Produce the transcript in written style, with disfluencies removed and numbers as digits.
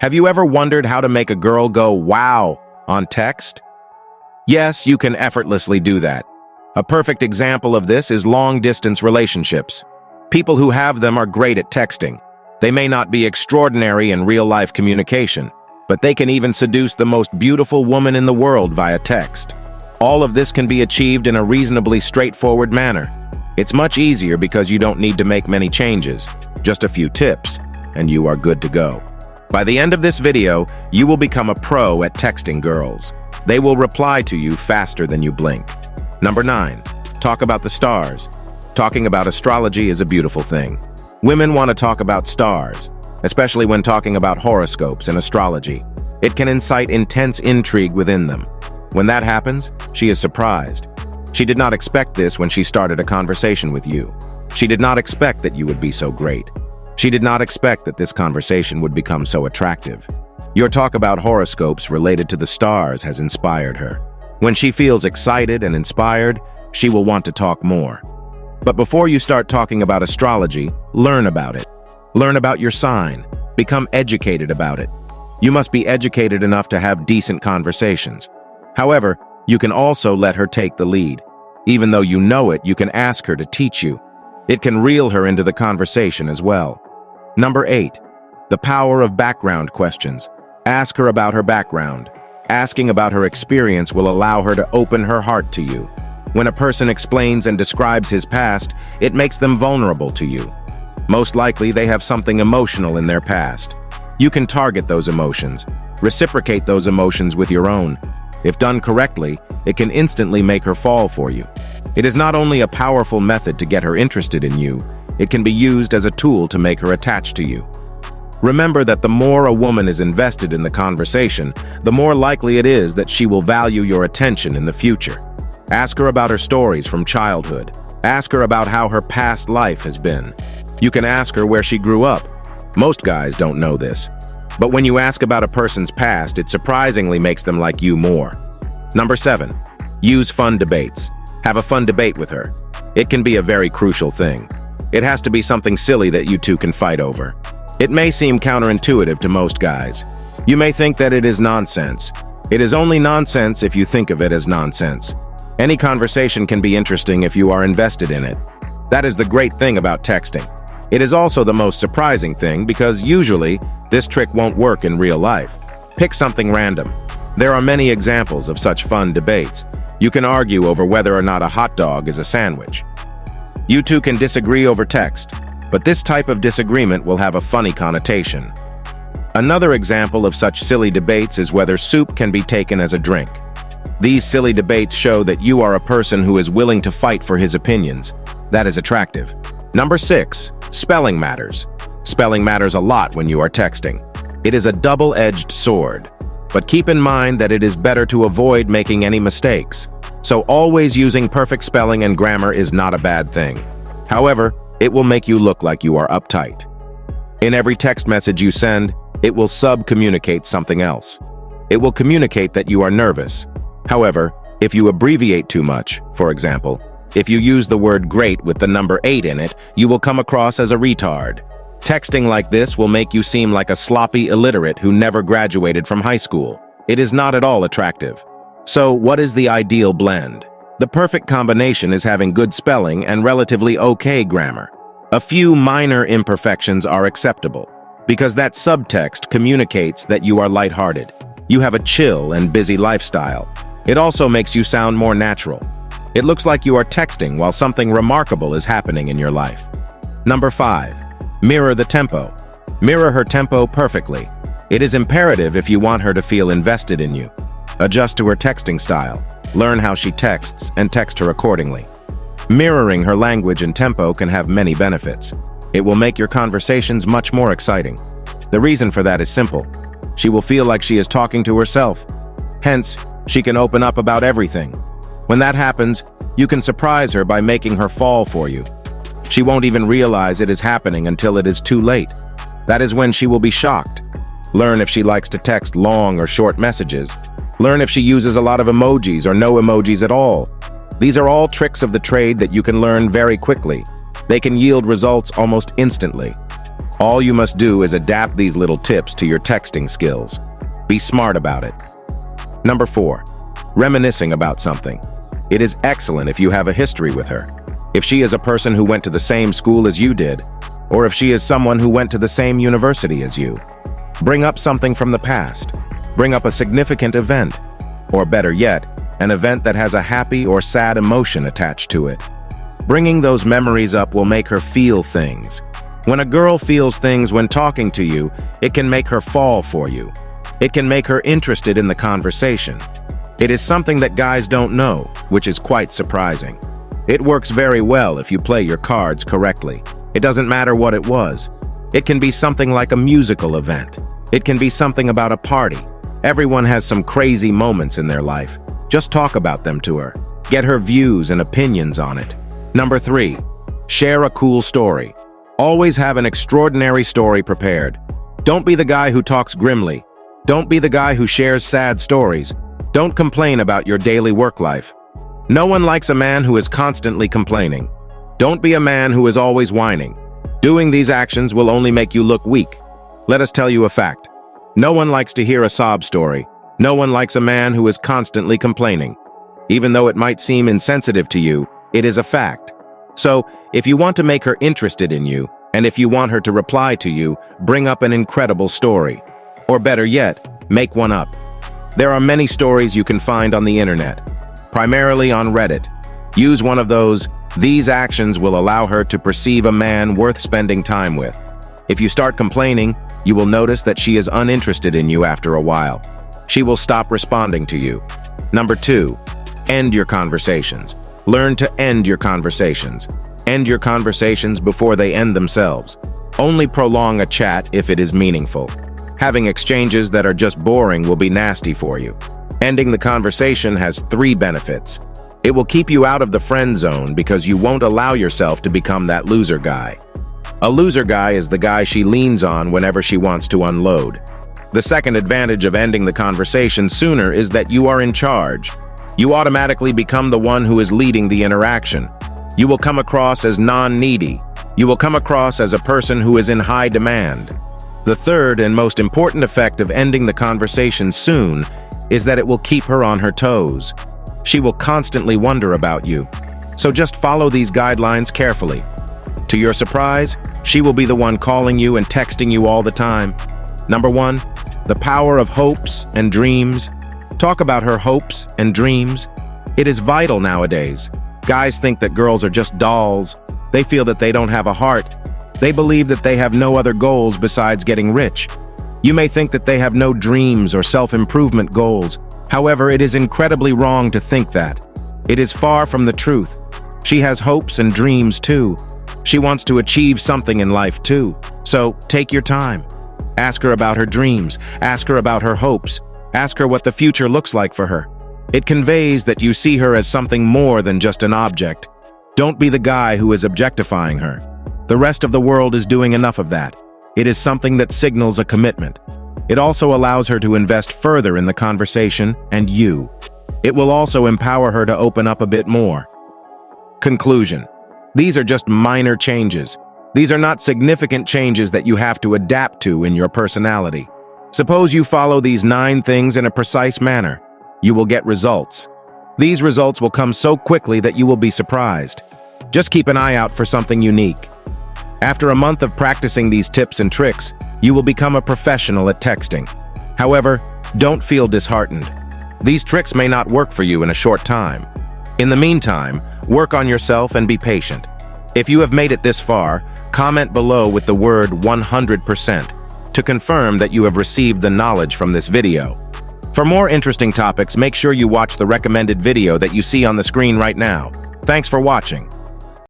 Have you ever wondered how to make a girl go wow on text? Yes, you can effortlessly do that. A perfect example of this is long-distance relationships. People who have them are great at texting. They may not be extraordinary in real-life communication, but they can even seduce the most beautiful woman in the world via text. All of this can be achieved in a reasonably straightforward manner. It's much easier because you don't need to make many changes, just a few tips, and you are good to go. By the end of this video, you will become a pro at texting girls. They will reply to you faster than you blink. Number 9, talk about the stars. Talking about astrology is a beautiful thing. Women want to talk about stars, especially when talking about horoscopes and astrology. It can incite intense intrigue within them. When that happens, she is surprised. She did not expect this when she started a conversation with you. She did not expect that you would be so great. She did not expect that this conversation would become so attractive. Your talk about horoscopes related to the stars has inspired her. When she feels excited and inspired, she will want to talk more. But before you start talking about astrology, learn about it. Learn about your sign. Become educated about it. You must be educated enough to have decent conversations. However, you can also let her take the lead. Even though you know it, you can ask her to teach you. It can reel her into the conversation as well. Number 8, the power of background questions. Ask her about her background. Asking about her experience will allow her to open her heart to you. When a person explains and describes his past, it makes them vulnerable to you. Most likely, they have something emotional in their past. You can target those emotions. Reciprocate those emotions with your own. If done correctly, it can instantly make her fall for you. It is not only a powerful method to get her interested in you, it can be used as a tool to make her attached to you. Remember that the more a woman is invested in the conversation, the more likely it is that she will value your attention in the future. Ask her about her stories from childhood. Ask her about how her past life has been. You can ask her where she grew up. Most guys don't know this. But when you ask about a person's past, it surprisingly makes them like you more. Number 7, use fun debates. Have a fun debate with her. It can be a very crucial thing. It has to be something silly that you two can fight over. It may seem counterintuitive to most guys. You may think that it is nonsense. It is only nonsense if you think of it as nonsense. Any conversation can be interesting if you are invested in it. That is the great thing about texting. It is also the most surprising thing because usually this trick won't work in real life. Pick something random. There are many examples of such fun debates. You can argue over whether or not a hot dog is a sandwich. You two can disagree over text, but this type of disagreement will have a funny connotation. Another example of such silly debates is whether soup can be taken as a drink. These silly debates show that you are a person who is willing to fight for his opinions. That is attractive. Number 6, spelling matters. Spelling matters a lot when you are texting. It is a double-edged sword. But keep in mind that it is better to avoid making any mistakes. So always using perfect spelling and grammar is not a bad thing. However, it will make you look like you are uptight. In every text message you send, it will sub-communicate something else. It will communicate that you are nervous. However, if you abbreviate too much, for example, if you use the word great with the number 8 in it, you will come across as a retard. Texting like this will make you seem like a sloppy illiterate who never graduated from high school. It is not at all attractive. So, what is the ideal blend? The perfect combination is having good spelling and relatively okay grammar. A few minor imperfections are acceptable, because that subtext communicates that you are lighthearted. You have a chill and busy lifestyle. It also makes you sound more natural. It looks like you are texting while something remarkable is happening in your life. Number 5, mirror the tempo. Mirror her tempo perfectly. It is imperative if you want her to feel invested in you. Adjust to her texting style. Learn how she texts and text her accordingly. Mirroring her language and tempo can have many benefits. It will make your conversations much more exciting. The reason for that is simple. She will feel like she is talking to herself. Hence, she can open up about everything. When that happens, you can surprise her by making her fall for you. She won't even realize it is happening until it is too late. That is when she will be shocked. Learn if she likes to text long or short messages. Learn if she uses a lot of emojis or no emojis at all. These are all tricks of the trade that you can learn very quickly. They can yield results almost instantly. All you must do is adapt these little tips to your texting skills. Be smart about it. Number 4, reminiscing about something. It is excellent if you have a history with her. If she is a person who went to the same school as you did, or if she is someone who went to the same university as you. Bring up something from the past. Bring up a significant event, or better yet, an event that has a happy or sad emotion attached to it. Bringing those memories up will make her feel things. When a girl feels things when talking to you, it can make her fall for you. It can make her interested in the conversation. It is something that guys don't know, which is quite surprising. It works very well if you play your cards correctly. It doesn't matter what it was. It can be something like a musical event. It can be something about a party. Everyone has some crazy moments in their life. Just talk about them to her. Get her views and opinions on it. Number 3, share a cool story. Always have an extraordinary story prepared. Don't be the guy who talks grimly. Don't be the guy who shares sad stories. Don't complain about your daily work life. No one likes a man who is constantly complaining. Don't be a man who is always whining. Doing these actions will only make you look weak. Let us tell you a fact. No one likes to hear a sob story. No one likes a man who is constantly complaining. Even though it might seem insensitive to you, it is a fact. So, if you want to make her interested in you, and if you want her to reply to you, bring up an incredible story. Or better yet, make one up. There are many stories you can find on the internet, primarily on Reddit. Use one of those. These actions will allow her to perceive a man worth spending time with. If you start complaining, you will notice that she is uninterested in you after a while. She will stop responding to you. Number 2, end your conversations. Learn to end your conversations. End your conversations before they end themselves. Only prolong a chat if it is meaningful. Having exchanges that are just boring will be nasty for you. Ending the conversation has 3 benefits. It will keep you out of the friend zone because you won't allow yourself to become that loser guy. A loser guy is the guy she leans on whenever she wants to unload. The second advantage of ending the conversation sooner is that you are in charge. You automatically become the one who is leading the interaction. You will come across as non-needy. You will come across as a person who is in high demand. The third and most important effect of ending the conversation soon is that it will keep her on her toes. She will constantly wonder about you. So just follow these guidelines carefully. To your surprise, she will be the one calling you and texting you all the time. Number 1, the power of hopes and dreams. Talk about her hopes and dreams. It is vital nowadays. Guys think that girls are just dolls. They feel that they don't have a heart. They believe that they have no other goals besides getting rich. You may think that they have no dreams or self-improvement goals. However, it is incredibly wrong to think that. It is far from the truth. She has hopes and dreams too. She wants to achieve something in life too. So take your time. Ask her about her dreams. Ask her about her hopes. Ask her what the future looks like for her. It conveys that you see her as something more than just an object. Don't be the guy who is objectifying her. The rest of the world is doing enough of that. It is something that signals a commitment. It also allows her to invest further in the conversation and you. It will also empower her to open up a bit more. Conclusion. These are just minor changes. These are not significant changes that you have to adapt to in your personality. Suppose you follow these 9 things in a precise manner. You will get results. These results will come so quickly that you will be surprised. Just keep an eye out for something unique. After a month of practicing these tips and tricks, you will become a professional at texting. However, don't feel disheartened. These tricks may not work for you in a short time. In the meantime, work on yourself and be patient. If you have made it this far, comment below with the word 100% to confirm that you have received the knowledge from this video. For more interesting topics, make sure you watch the recommended video that you see on the screen right now. Thanks for watching.